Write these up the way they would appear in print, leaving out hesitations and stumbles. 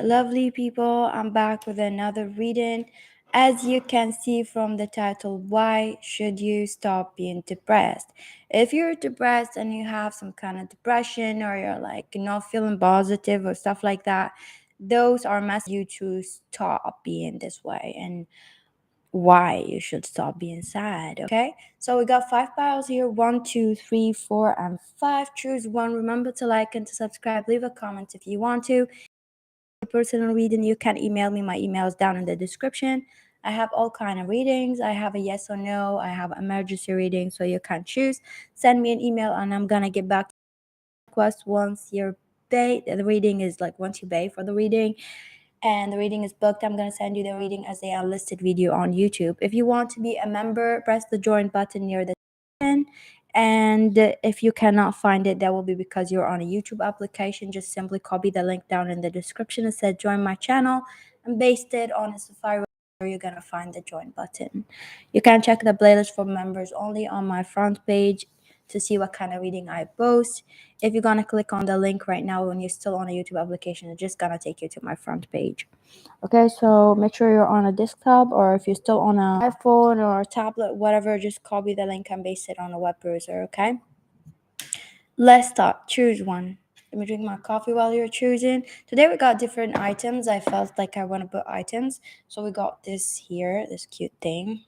lovely people, I'm back with another reading. As you can see from the title, why should you stop being depressed? If you're depressed and you have some kind of depression or you're like not feeling positive or stuff like that, those are messages you to stop being this way and why you should stop being sad. Okay, so we got 5 piles here: 1, 2, 3, 4, and 5. Choose one. Remember to like and to subscribe. Leave a comment if you want to. Personal reading, you can email me. My email is down in the description. I have all kind of readings. I have a yes or no, I have emergency reading, so you can choose. Send me an email and I'm gonna get back to request once you're paid. The reading is like once you pay for the reading and the reading is booked, I'm going to send you the reading as a unlisted video on YouTube. If you want to be a member, press the join button near the description. And if you cannot find it, that will be because you're on a YouTube application. Just simply copy the link down in the description and said join my channel and paste it on a Safari where you're going to find the join button. You can check the playlist for members only on my front page to see what kind of reading I post. If you're gonna click on the link right now when you're still on a YouTube application, it's just gonna take you to my front page. Okay, so make sure you're on a desktop, or if you're still on an iPhone or a tablet, whatever, just copy the link and paste it on a web browser. Okay, let's start. Choose one. Let me drink my coffee while you're choosing. Today we got different items. I felt like I want to put items, so we got this here, this cute thing,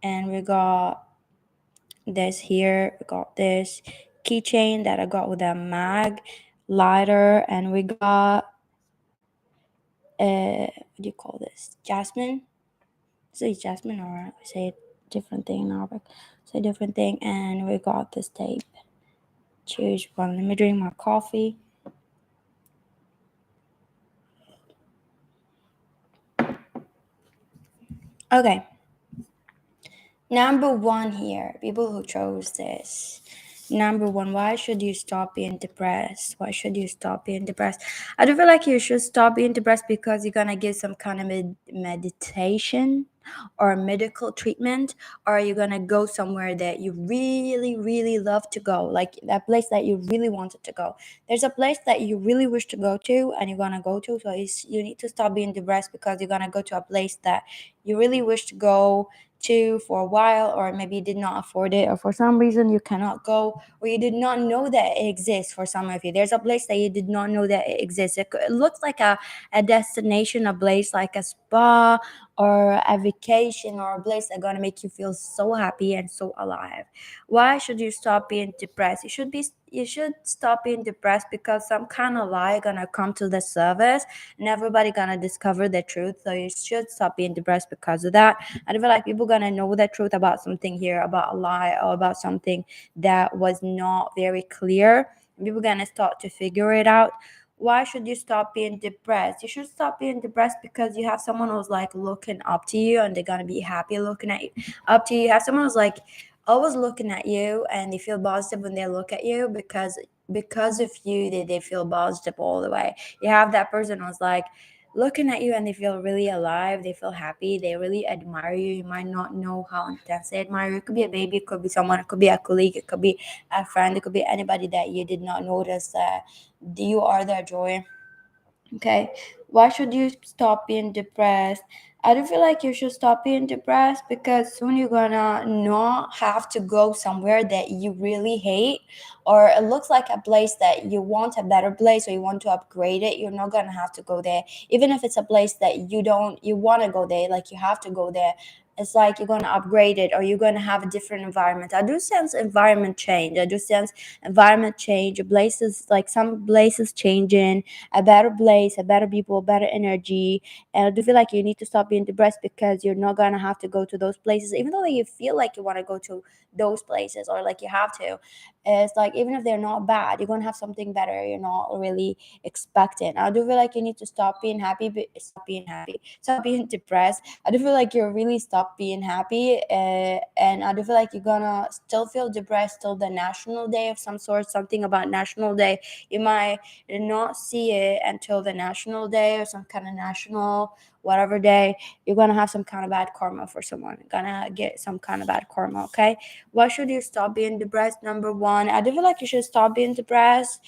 and we got this here. We got this keychain that I got with a mag lighter, and we got what do you call this? Jasmine. Say jasmine, or say a different thing in Arabic. Say a different thing, and we got this tape. Choose one. Let me drink my coffee. Okay. Number one here, people who chose this. Number one, why should you stop being depressed? Why should you stop being depressed? I do feel like you should stop being depressed because you're gonna get some kind of meditation or medical treatment, or you're gonna go somewhere that you really, really love to go, like that place that you really wanted to go. There's a place that you really wish to go to, and you're gonna go to. So you need to stop being depressed because you're gonna go to a place that you really wish to go to for a while, or maybe you did not afford it, or for some reason you cannot go, or you did not know that it exists. For some of you, there's a place that you did not know that it exists. It looks like a destination, a place like a spa or a vacation, or a place that's gonna make you feel so happy and so alive. Why should you stop being depressed? You should stop being depressed because some kind of lie gonna come to the surface and everybody gonna discover the truth. So you should stop being depressed because of that. I feel like people gonna know the truth about something here, about a lie, or about something that was not very clear. People gonna start to figure it out. Why should you stop being depressed? You should stop being depressed because you have someone who's like looking up to you, and they're gonna be happy looking at you, up to you. You have someone who's like always looking at you, and they feel positive when they look at you because of you, they feel positive all the way. You have that person who's like looking at you and they feel really alive, they feel happy, they really admire you. You might not know how intense they admire you. It could be a baby, it could be someone, it could be a colleague, it could be a friend, it could be anybody that you did not notice that you are their joy. Okay, why should you stop being depressed? I do feel like you should stop being depressed because soon you're gonna not have to go somewhere that you really hate, or it looks like a place that you want a better place, or you want to upgrade it. You're not gonna have to go there, even if it's a place that you want to go there, like you have to go there. It's like you're gonna upgrade it, or you're gonna have a different environment. I do sense environment change. I do sense environment change. Places, like some places changing, a better place, a better people, better energy. And I do feel like you need to stop being depressed because you're not gonna have to go to those places, even though you feel like you want to go to those places, or like you have to. It's like even if they're not bad, you're gonna have something better you're not really expecting. I do feel like you need to stop being happy, stop being depressed. I do feel like you're really stop being happy, and I do feel like you're gonna still feel depressed till the national day of some sort. Something about national day, you might not see it until the national day or some kind of national whatever day, you're gonna have some kind of bad karma for someone. You're gonna get some kind of bad karma, okay? Why should you stop being depressed? Number one, I do feel like you should stop being depressed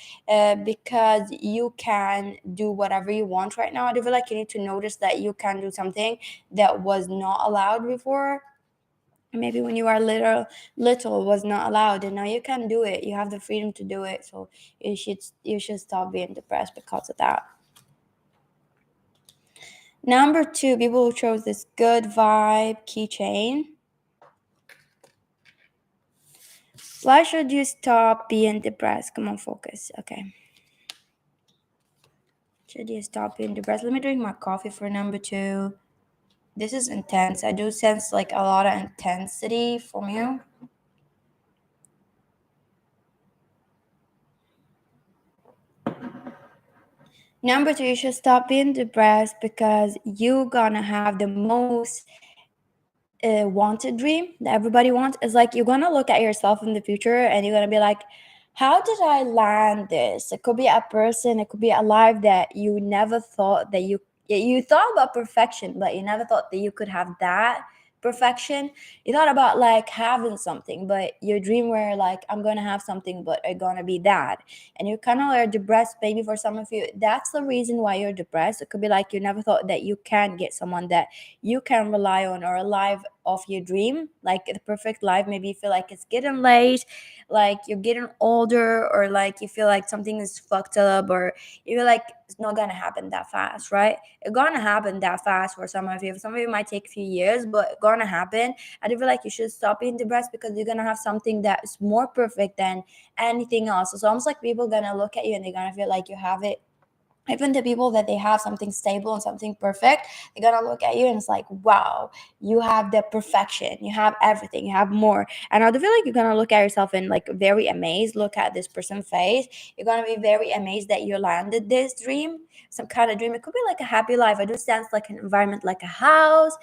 because you can do whatever you want right now. I do feel like you need to notice that you can do something that was not allowed before. Maybe when you are little was not allowed, and now you can do it. You have the freedom to do it. So you should stop being depressed because of that. Number two, people who chose this good vibe keychain. Why should you stop being depressed? Come on, focus. Okay. Should you stop being depressed? Let me drink my coffee for number two. This is intense. I do sense like a lot of intensity from you. Number two, you should stop being depressed because you're gonna have the most wanted dream that everybody wants. Is like you're gonna look at yourself in the future and you're gonna be like, how did I land this? It could be a person, it could be a life that you never thought that you thought about perfection, but you never thought that you could have that perfection. You thought about like having something, but your dream were like, I'm gonna have something, but it's gonna be that. And you kind of are depressed. Maybe for some of you, that's the reason why you're depressed. It could be like you never thought that you can get someone that you can rely on, or a life of your dream, like the perfect life. Maybe you feel like it's getting late, like you're getting older, or like you feel like something is fucked up, or you feel like it's not gonna happen that fast, right? It's gonna happen that fast for some of you. Some of you might take a few years, but it's gonna happen. I do feel like you should stop being depressed because you're gonna have something that is more perfect than anything else. It's almost like people gonna look at you and they're gonna feel like you have it. Even the people that they have something stable and something perfect, they're gonna look at you and it's like, wow, you have the perfection, you have everything, you have more. And I do feel like you're gonna look at yourself and like very amazed, look at this person's face. You're gonna be very amazed that you landed this dream, some kind of dream. It could be like a happy life. I do sense like an environment, like a house,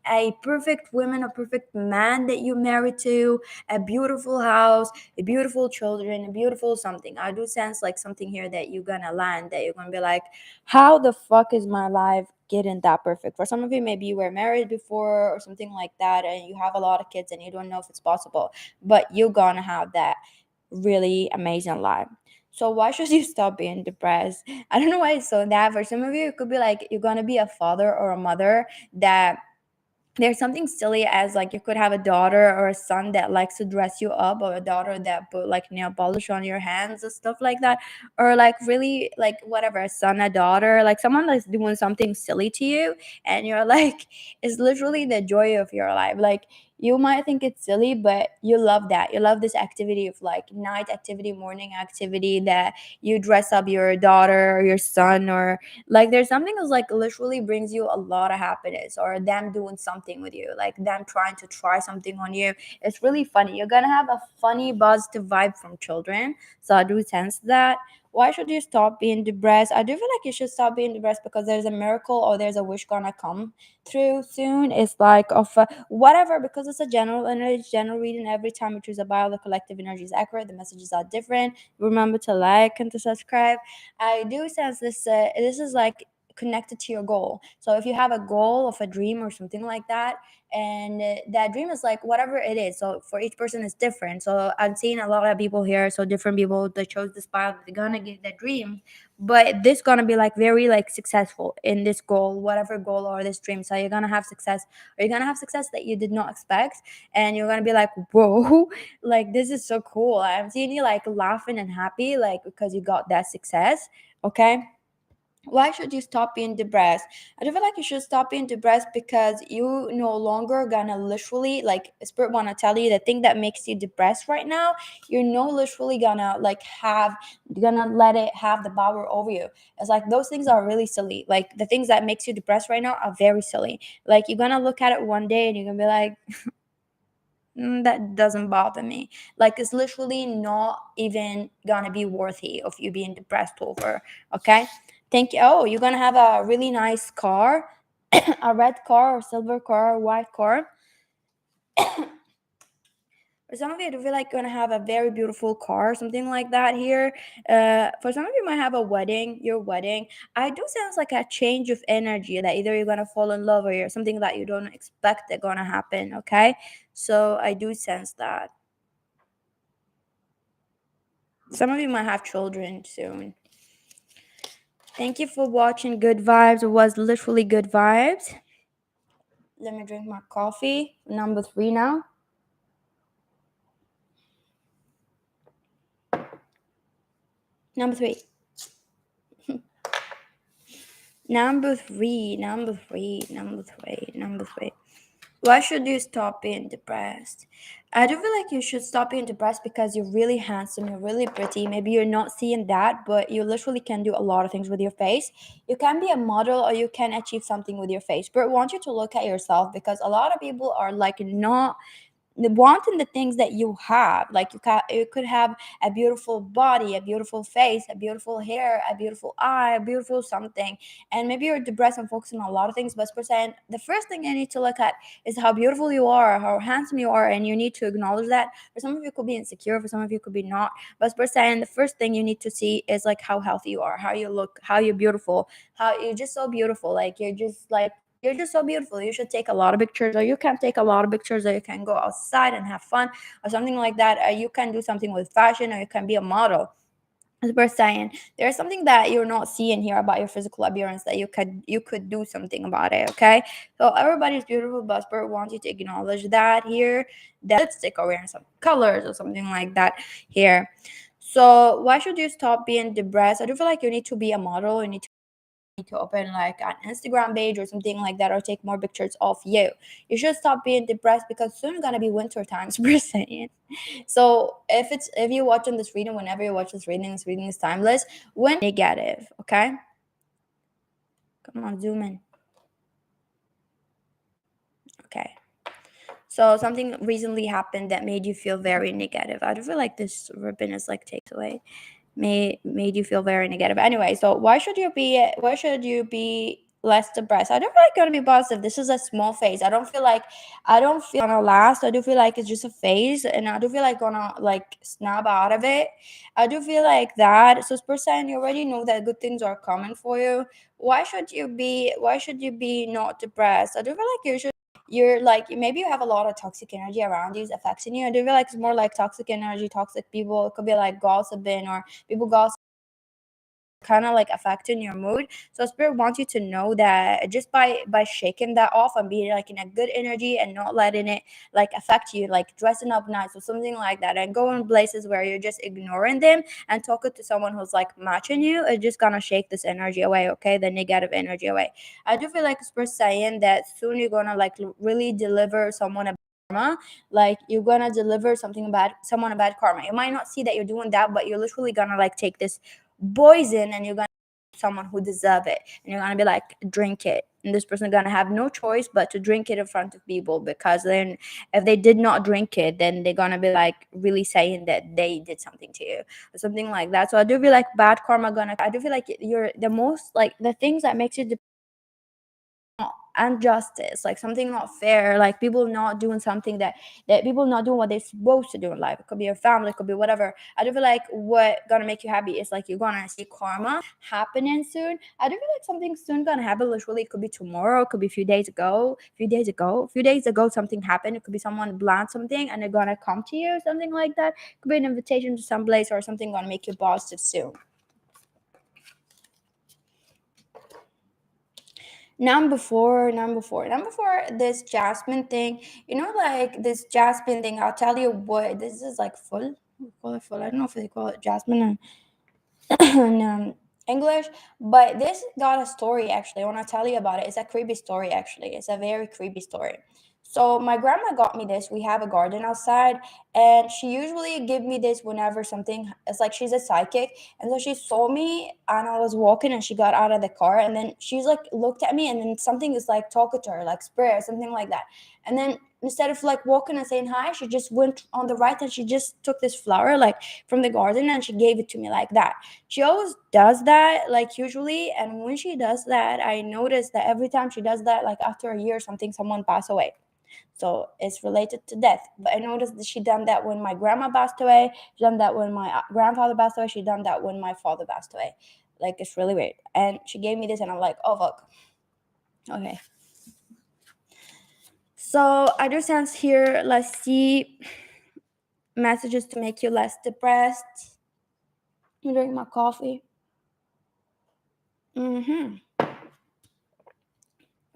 a perfect woman, a perfect man that you married to, a beautiful house, a beautiful children, a beautiful something. I do sense like something here that you're gonna land, that you're gonna be like, how the fuck is my life getting that perfect? For some of you, maybe you were married before or something like that, and you have a lot of kids and you don't know if it's possible, but you're gonna have that really amazing life. So why should you stop being depressed? I don't know why it's so that. For some of you, it could be like you're gonna be a father or a mother that there's something silly as like you could have a daughter or a son that likes to dress you up, or a daughter that put like nail polish on your hands and stuff like that, or like really like whatever, a son, a daughter, like someone that's doing something silly to you, and you're like, it's literally the joy of your life. Like you might think it's silly, but you love that. You love this activity of like night activity, morning activity, that you dress up your daughter or your son, or like there's something that's like literally brings you a lot of happiness, or them doing something with you, like them trying to try something on you. It's really funny. You're gonna have a funny positive vibe from children. So I do sense that. Why should you stop being depressed? I do feel like you should stop being depressed because there's a miracle or there's a wish gonna come through soon. It's like of whatever, because it's a general energy, general reading. Every time you choose a bio, the collective energy is accurate, the messages are different. Remember to like and to subscribe. I do sense this. This is like connected to your goal. So if you have a goal of a dream or something like that, and that dream is like whatever it is. So for each person, it's different. So I'm seeing a lot of people here. So different people that chose this path, they're gonna get that dream, but this gonna be like very like successful in this goal, whatever goal or this dream. So you're gonna have success, or you're gonna have success that you did not expect, and you're gonna be like, whoa, like this is so cool. I'm seeing you like laughing and happy, like because you got that success. Okay. Why should you stop being depressed? I do feel like you should stop being depressed because you no longer gonna literally, like spirit wanna tell you the thing that makes you depressed right now, you're no literally gonna like have, gonna let it have the power over you. It's like those things are really silly. Like the things that makes you depressed right now are very silly. Like you're gonna look at it one day and you're gonna be like, that doesn't bother me. Like it's literally not even gonna be worthy of you being depressed over. Okay. Thank you. Oh, you're gonna have a really nice car, a red car or silver car or white car. For some of you, I do feel like you're gonna have a very beautiful car, something like that here. For some of you, might have a wedding, your wedding. I do sounds like a change of energy that either you're gonna fall in love or you're something that you don't expect that gonna happen. Okay, so I do sense that. Some of you might have children soon. Thank you for watching Good Vibes. It was literally good vibes. Let me drink my coffee. Number 3 now. Number 3. Number 3. Number 3. Number 3. Number 3. Why should you stop being depressed? I do feel like you should stop being depressed because you're really handsome, you're really pretty. Maybe you're not seeing that, but you literally can do a lot of things with your face. You can be a model or you can achieve something with your face. But I want you to look at yourself because a lot of people are like not wanting the things that you have. Like you could have a beautiful body, a beautiful face, a beautiful hair, a beautiful eye, a beautiful something, and maybe you're depressed and focusing on a lot of things. But percent the first thing you need to look at is how beautiful you are, how handsome you are, and you need to acknowledge that. For some of you, could be insecure, for some of you, could be not. But percent the first thing you need to see is like how healthy you are, how you look, how you're beautiful, how you're just so beautiful. Like you're just so beautiful. You should take a lot of pictures, or you can take a lot of pictures, or you can go outside and have fun, or something like that. Or you can do something with fashion, or you can be a model. As we're saying, there's something that you're not seeing here about your physical appearance that you could do something about it. Okay, so everybody's beautiful, but Spirit wants you to acknowledge that here. That lipstick or wearing some colors or something like that here. So why should you stop being depressed? I do feel like you need to be a model. You need to open like an Instagram page or something like that, or take more pictures of you. You should stop being depressed because soon it's gonna be winter times. We're saying. So if you're watching this reading, whenever you watch this reading is timeless. When negative, okay? Come on, zoom in. Okay. So something recently happened that made you feel very negative. I do feel like this ribbon is like takes away. Made you feel very negative. Anyway, so why should you be less depressed? I don't feel like gonna be positive. This is a small phase. I don't feel gonna last. I do feel like it's just a phase, and I do feel like gonna like snap out of it. I do feel like that. So percent you already know that good things are coming for you. Why should you be not depressed? I do feel like you're like maybe you have a lot of toxic energy around you is affecting you. I do feel like it's more like toxic energy, toxic people. It could be like gossiping or people gossip kind of like affecting your mood. So spirit wants you to know that just by shaking that off and being like in a good energy and not letting it like affect you, like dressing up nice or something like that, and going places where you're just ignoring them and talking to someone who's like matching you, it's just gonna shake this energy away, okay, the negative energy away. I do feel like spirit saying that soon you're gonna like really deliver someone a karma, like you're gonna deliver something bad, someone a bad karma. You might not see that you're doing that, but you're literally gonna like take this poison and you're gonna someone who deserve it, and you're gonna be like drink it, and this person gonna have no choice but to drink it in front of people, because then if they did not drink it, then they're gonna be like really saying that they did something to you or something like that. So I do feel like bad karma gonna, I do feel like you're the most like the things that makes you injustice, like something not fair, like people not doing something that people not doing what they're supposed to do in life. It could be your family, it could be whatever. I do feel like what gonna make you happy is like you're gonna see karma happening soon. I do feel like something soon gonna happen. Literally, it could be tomorrow, it could be a few days ago something happened. It could be someone planned something and they're gonna come to you, something like that. It could be an invitation to some place or something gonna make you positive soon. Number four, this jasmine thing. Like this jasmine thing. I'll tell you what. This is like full. We call it full. I don't know if they call it jasmine in English, but this got a story actually. I want to tell you about it. It's a creepy story actually. It's a very creepy story. So my grandma got me this. We have a garden outside, and she usually give me this whenever something. It's like she's a psychic, and so she saw me, and I was walking, and she got out of the car, and then she's like looked at me, and then something is like talking to her, like spirit or something like that, and then instead of like walking and saying hi, she just went on the right, and she just took this flower like from the garden, and she gave it to me like that. She always does that, like usually. And when she does that, I notice that every time she does that, like after a year or something, someone pass away. So it's related to death. But I noticed that she done that when my grandma passed away. She done that when my grandfather passed away. She done that when my father passed away. Like, it's really weird. And she gave me this, and I'm like, oh fuck. Okay. So I do sense here. Let's see. Messages to make you less depressed. I'm drinking my coffee. For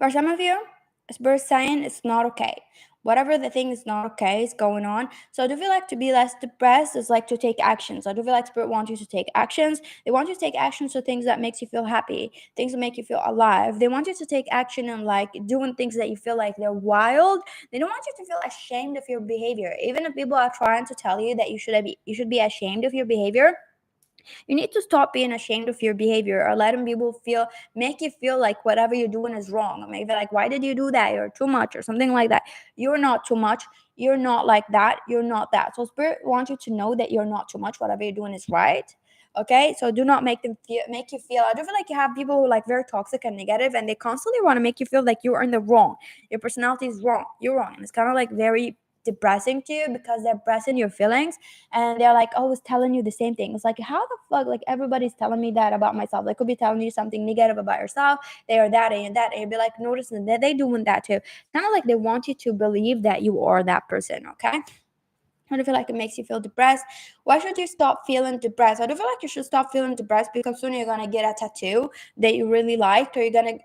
some of you, Spirit saying it's not okay. Whatever the thing is not okay is going on. So I do feel like to be less depressed is like to take actions. I do feel like Spirit wants you to take actions. They want you to take actions to things that makes you feel happy, things that make you feel alive. They want you to take action and like doing things that you feel like they're wild. They don't want you to feel ashamed of your behavior. Even if people are trying to tell you that you should be ashamed of your behavior, you need to stop being ashamed of your behavior, or letting people make you feel like whatever you're doing is wrong. Or maybe like, why did you do that? You're too much, or something like that. You're not too much. You're not like that. You're not that. So Spirit wants you to know that you're not too much. Whatever you're doing is right. Okay, so do not make make you feel. I do feel like you have people who are like very toxic and negative, and they constantly want to make you feel like you're in the wrong. Your personality is wrong. You're wrong, and it's kind of like very depressing to you because they're pressing your feelings, and they're like always telling you the same thing. It's like, how the fuck, like everybody's telling me that about myself. They could be telling you something negative about yourself. They are that and that, and you'd be like noticing that they doing that too. Kind of like they want you to believe that you are that person. Okay, I do feel like it makes you feel depressed. Why should you stop feeling depressed? I do feel like you should stop feeling depressed because soon you're gonna get a tattoo that you really liked, or you're gonna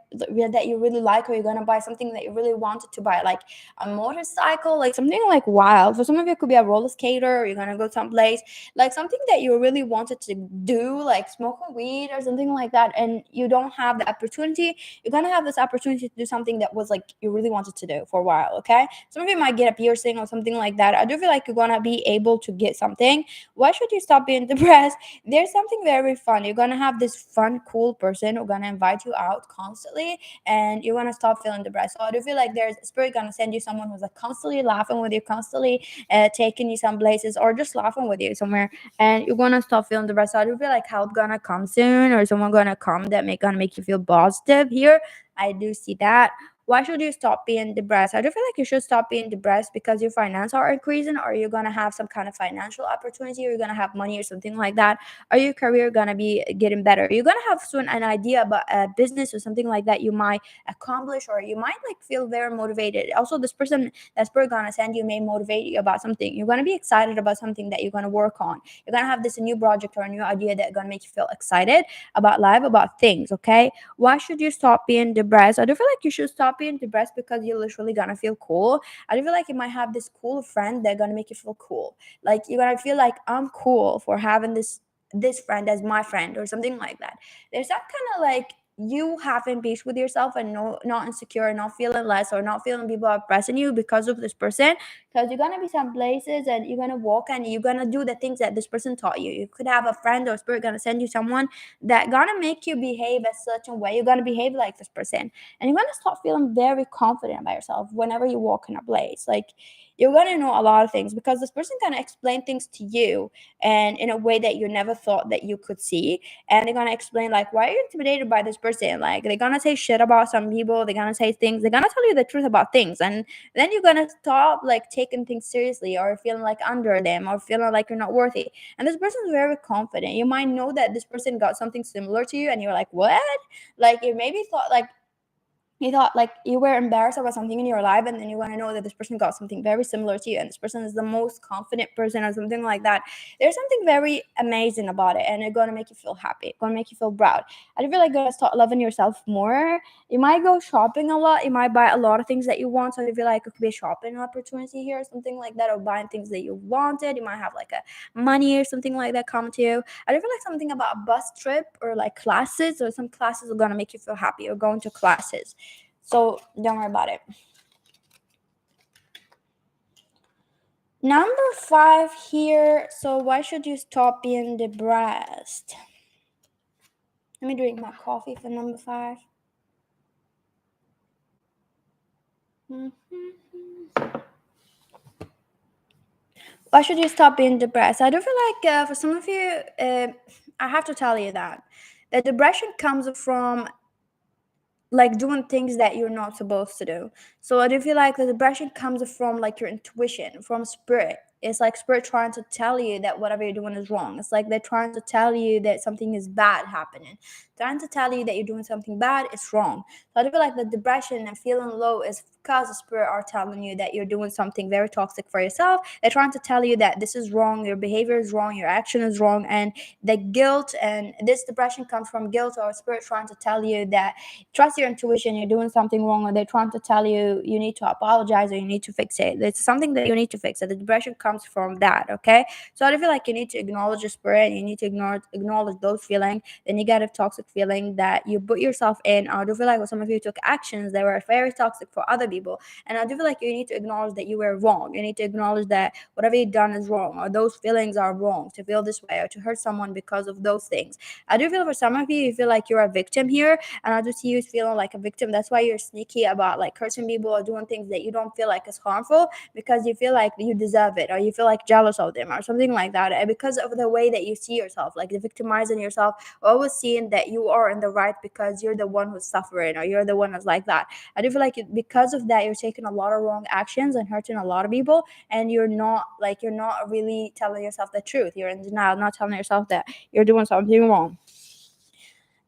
buy something that you really wanted to buy, like a motorcycle, like something like wild. For some of you, it could be a roller skater, or you're gonna go someplace, like something that you really wanted to do, like smoking weed or something like that, and you don't have the opportunity. You're gonna have this opportunity to do something that was like you really wanted to do for a while. Okay, some of you might get a piercing or something like that. I do feel like you're gonna be able to get something. Why should you stop being depressed? There's something very fun. You're gonna have this fun, cool person who's gonna invite you out constantly, and you're gonna stop feeling depressed. So I do feel like there's a Spirit gonna send you someone who's like constantly laughing with you, constantly taking you some places, or just laughing with you somewhere, and you're gonna stop feeling depressed. So I do feel like help gonna come soon, or someone gonna come that gonna make you feel positive here. I do see that. Why should you stop being depressed? I do feel like you should stop being depressed because your finances are increasing, or you're gonna have some kind of financial opportunity, or you're gonna have money or something like that, or your career gonna be getting better. You're gonna have soon an idea about a business or something like that you might accomplish, or you might like feel very motivated. Also, this person that's Spirit gonna send you may motivate you about something. You're gonna be excited about something that you're gonna work on. You're gonna have this new project or a new idea that gonna make you feel excited about life, about things. Okay, why should you stop being depressed? I do feel like you should stop being depressed because you're literally gonna feel cool. I do feel like you might have this cool friend that gonna make you feel cool. Like you're gonna feel like I'm cool for having this friend as my friend or something like that. There's that kind of like you having peace with yourself and not insecure, not feeling less, or not feeling people are pressing you because of this person. Because you're gonna be some places and you're gonna walk and you're gonna do the things that this person taught you. You could have a friend or Spirit gonna send you someone that gonna make you behave a certain way. You're gonna behave like this person, and you're gonna start feeling very confident about yourself whenever you walk in a place. Like you're gonna know a lot of things because this person gonna explain things to you and in a way that you never thought that you could see. And they're gonna explain like, why are you intimidated by this person? Like they're gonna say shit about some people, they're gonna say things, they're gonna tell you the truth about things, and then you're gonna stop like taking things seriously, or feeling like under them, or feeling like you're not worthy. And this person is very confident. You might know that this person got something similar to you, and you're like, what? Like you maybe thought like you thought like you were embarrassed about something in your life, and then you want to know that this person got something very similar to you, and this person is the most confident person or something like that. There's something very amazing about it, and it's going to make you feel happy, it's going to make you feel proud. I feel like you're going to start loving yourself more. You might go shopping a lot, you might buy a lot of things that you want, so I feel like it could be a shopping opportunity here or something like that, or buying things that you wanted. You might have like a money or something like that come to you. I feel like something about a bus trip or like classes, or some classes are going to make you feel happy, or going to classes. So don't worry about it. Number 5 here. So why should you stop being depressed? Let me drink my coffee for number 5. Why should you stop being depressed? I do feel like for some of you, I have to tell you that the depression comes from like doing things that you're not supposed to do. So I do feel like the depression comes from like your intuition, from spirit. It's like spirit trying to tell you that whatever you're doing is wrong. It's like they're trying to tell you that something is bad happening. Trying to tell you that you're doing something bad is wrong. So I do feel like the depression and feeling low is because the spirit are telling you that you're doing something very toxic for yourself. They're trying to tell you that this is wrong, your behavior is wrong, your action is wrong, and the guilt and this depression comes from guilt or spirit trying to tell you that trust your intuition, you're doing something wrong, or they're trying to tell you you need to apologize or you need to fix it. It's something that you need to fix it. The depression comes from that, okay? So I feel like you need to acknowledge your spirit, you need to acknowledge those feelings, the negative toxic feeling that you put yourself in. I do feel like some of you took actions that were very toxic for other people, and I do feel like you need to acknowledge that you were wrong. You need to acknowledge that whatever you've done is wrong, or those feelings are wrong, to feel this way or to hurt someone because of those things. I do feel for some of you, you feel like you're a victim here, and I just see you feeling like a victim. That's why you're sneaky about like cursing people or doing things that you don't feel like is harmful, because you feel like you deserve it, or you feel like jealous of them or something like that, and because of the way that you see yourself, like the victimizing yourself, always seeing that you are in the right because you're the one who's suffering or you're the one who's like that. I do feel like because of that, you're taking a lot of wrong actions and hurting a lot of people, and you're not really telling yourself the truth. You're in denial, not telling yourself that you're doing something wrong.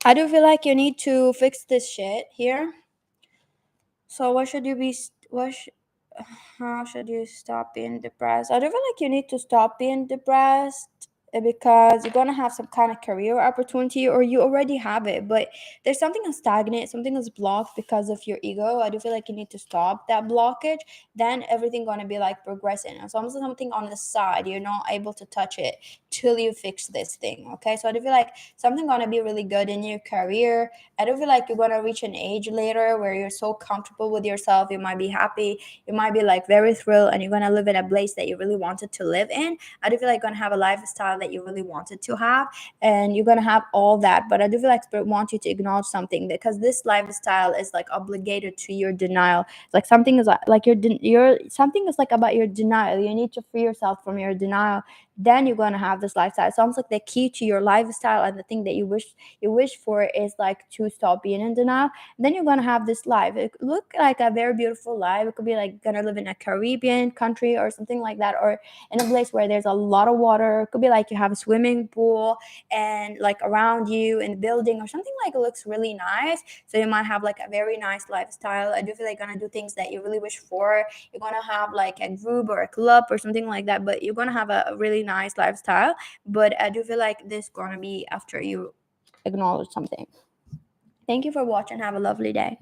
I do feel like you need to fix this shit here. So what should you be? How should you stop being depressed? I do feel like you need to stop being depressed because you're gonna have some kind of career opportunity, or you already have it, but there's something that's stagnant, something that's blocked because of your ego. I do feel like you need to stop that blockage. Then everything gonna be like progressing. It's almost something on the side. You're not able to touch it till you fix this thing. Okay, so I do feel like something gonna be really good in your career. I do feel like you're gonna reach an age later where you're so comfortable with yourself. You might be happy. You might be like very thrilled, and you're gonna live in a place that you really wanted to live in. I do feel like you're gonna have a lifestyle that you really wanted to have, and you're gonna have all that. But I do feel like spirit wants you to acknowledge something, because this lifestyle is like obligated to your denial. It's like something is like your something is like about your denial. You need to free yourself from your denial. Then you're gonna have this lifestyle. It's almost like the key to your lifestyle, and the thing that you wish for is like to stop being in denial. Then you're gonna have this life. It could look like a very beautiful life. It could be like gonna live in a Caribbean country or something like that, or in a place where there's a lot of water. It could be like you have a swimming pool and like around you in the building or something, like it looks really nice. So you might have like a very nice lifestyle. I do feel like you're gonna do things that you really wish for. You're gonna have like a group or a club or something like that, but you're gonna have a really nice lifestyle. But I do feel like this gonna be after you acknowledge something. Thank you for watching. Have a lovely day.